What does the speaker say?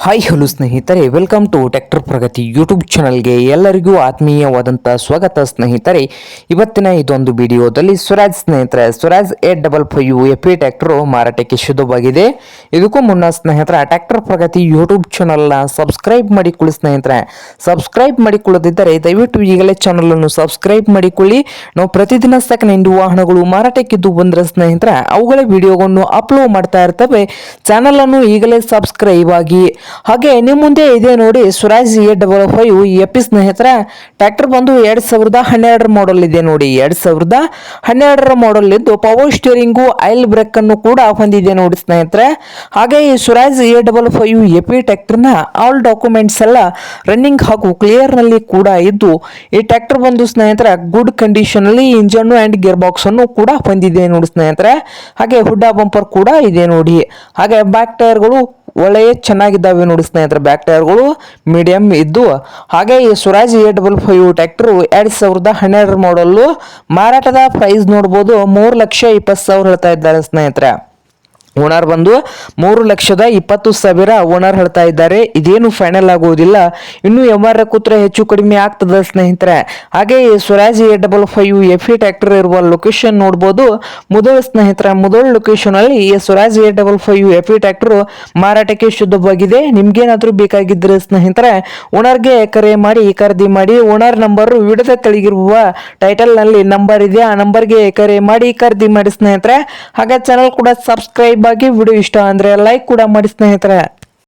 Hi hello ಸ್ನೇಹಿತರೆ, welcome to tractor Pragati YouTube ಚಾನಲ್ಗೆ ಎಲ್ಲರಿಗೂ ಆತ್ಮೀಯವಾದಂಥ ಸ್ವಾಗತ ಸ್ನೇಹಿತರೆ. ಇವತ್ತಿನ ಇದೊಂದು ವಿಡಿಯೋದಲ್ಲಿ ಸ್ವರಾಜ್ ಸ್ನೇಹಿತರೆ ಸ್ವರಾಜ್ 855 ಎಪಿ ಟ್ರ್ಯಾಕ್ಟರ್ ಮಾರಾಟಕ್ಕೆ ಶುದ್ಧವಾಗಿದೆ. ಇದಕ್ಕೂ ಮುನ್ನ ಸ್ನೇಹಿತರೆ ಟ್ರ್ಯಾಕ್ಟರ್ ಪ್ರಗತಿ ಯೂಟ್ಯೂಬ್ ಚಾನಲ್ನ ಸಬ್ಸ್ಕ್ರೈಬ್ ಮಾಡಿಕೊಳ್ಳಿ ಸ್ನೇಹಿತರೆ. ಸಬ್ಸ್ಕ್ರೈಬ್ ಮಾಡಿಕೊಳ್ಳದಿದ್ದರೆ ದಯವಿಟ್ಟು ಈಗಲೇ ಚಾನಲನ್ನು ಸಬ್ಸ್ಕ್ರೈಬ್ ಮಾಡಿಕೊಳ್ಳಿ. ನಾವು ಪ್ರತಿದಿನ ಸೆಕೆಂಡ್ ಹ್ಯಾಂಡ್ ವಾಹನಗಳು ಮಾರಾಟಕ್ಕಿದ್ದು ಬಂದರೆ ಸ್ನೇಹಿತರೆ ಅವುಗಳ ವಿಡಿಯೋಗಳನ್ನು ಅಪ್ಲೋಡ್ ಮಾಡ್ತಾ ಇರ್ತವೆ. ಚಾನಲನ್ನು ಈಗಲೇ ಸಬ್ಸ್ಕ್ರೈಬ್ ಆಗಿ. ಹಾಗೆ ನಿಮ್ಮ ಮುಂದೆ ಇದೆ ನೋಡಿ ಸ್ವರಾಜ್ 855 ಎಪಿ ಸ್ನೇಹಿತರೆ. ಟ್ರ್ಯಾಕ್ಟರ್ ಬಂದು 2012 ಮಾಡಲ್ ಇದೆ ನೋಡಿ. 2012 ಮಾಡಲ್ ಇದ್ದು ಪವರ್ ಸ್ಟೀರಿಂಗು ಆಯಿಲ್ ಬ್ರೇಕ್ ಅನ್ನು ಕೂಡ ಹೊಂದಿದೆ ನೋಡಿ ಸ್ನೇಹಿತರೆ. ಹಾಗೆ ಈ ಸ್ವರಾಜ್ 855 ಎಪಿ ಟ್ರ್ಯಾಕ್ಟರ್ನ ಆಲ್ ಡಾಕ್ಯುಮೆಂಟ್ಸ್ ಎಲ್ಲ ರನ್ನಿಂಗ್ ಹಾಗೂ ಕ್ಲಿಯರ್ ನಲ್ಲಿ ಕೂಡ ಇದ್ದು ಈ ಟ್ರ್ಯಾಕ್ಟರ್ ಬಂದು ಸ್ನೇಹಿತರೆ ಗುಡ್ ಕಂಡೀಷನ್ ಅಲ್ಲಿ ಇಂಜನ್ ಅಂಡ್ ಗೇರ್ ಬಾಕ್ಸ್ ಅನ್ನು ಕೂಡ ಹೊಂದಿದೆ ನೋಡಿ ಸ್ನೇಹಿತರೆ. ಹಾಗೆ ಹುಡ್ಡ ಬಂಪರ್ ಕೂಡ ಇದೆ ನೋಡಿ. ಹಾಗೆ ಬ್ಯಾಕ್ ಟೈರ್ಗಳು ಒಳ್ಳೆಯ ಚೆನ್ನಾಗಿದ್ದಾವೆ ನೋಡಿ ಸ್ನೇಹಿತರೆ. ಬ್ಯಾಕ್ ಟೈರ್ಗಳು ಮೀಡಿಯಂ ಇದ್ದು ಹಾಗೆ ಈ ಸ್ವರಾಜ್ 855 ಟ್ರ್ಯಾಕ್ಟರ್ 2012 ಮಾಡಲ್ಲು ಮಾರಾಟದ ಪ್ರೈಸ್ ನೋಡ್ಬೋದು 3,20,000 ಹೇಳ್ತಾ ಇದ್ದಾರೆ ಸ್ನೇಹಿತರೆ. ಓನರ್ ಬಂದು 3,20,000 ಓನರ್ ಹೇಳ್ತಾ ಇದ್ದಾರೆ. ಇದೇನು ಫೈನಲ್ ಆಗುವುದಿಲ್ಲ, ಇನ್ನು MR ಕೂತ್ರೆ ಹೆಚ್ಚು ಕಡಿಮೆ ಆಗ್ತದೆ ಸ್ನೇಹಿತರೆ. ಹಾಗೆ ಸ್ವರಾಜ್ 855 ಎಫಿ ಟ್ರ್ಯಾಕ್ಟರ್ ಇರುವ ಲೊಕೇಶನ್ ನೋಡ್ಬೋದು ಮುದೋಳ್ ಸ್ನೇಹಿತರೆ. ಮುದೋಳ್ ಲೊಕೇಶನ್ ಅಲ್ಲಿ ಈ ಸ್ವರಾಜ್ 855 ಎಫಿ ಟ್ರ್ಯಾಕ್ಟರ್ ಮಾರಾಟಕ್ಕೆ ಶುದ್ಧವಾಗಿದೆ. ನಿಮ್ಗೇನಾದ್ರೂ ಬೇಕಾಗಿದ್ರೆ ಸ್ನೇಹಿತರೆ ಓನರ್ಗೆ ಕರೆ ಮಾಡಿ ಖರೀದಿ ಮಾಡಿ. ಓನರ್ ನಂಬರ್ ವಿಡಿಯೋದ ಕೆಳಗಿರುವ ಟೈಟಲ್ ನಲ್ಲಿ ನಂಬರ್ ಇದೆ, ಆ ನಂಬರ್ಗೆ ಕರೆ ಮಾಡಿ ಖರೀದಿ ಮಾಡಿ ಸ್ನೇಹಿತರೆ. ಹಾಗೆ ಚಾನಲ್ ಕೂಡ ಸಬ್ಸ್ಕ್ರೈಬ್ ಆಗಿ. ವಿಡಿಯೋ ಇಷ್ಟ ಅಂದ್ರೆ ಲೈಕ್ ಕೂಡ ಮಾಡಿ ಸ್ನೇಹಿತರೆ.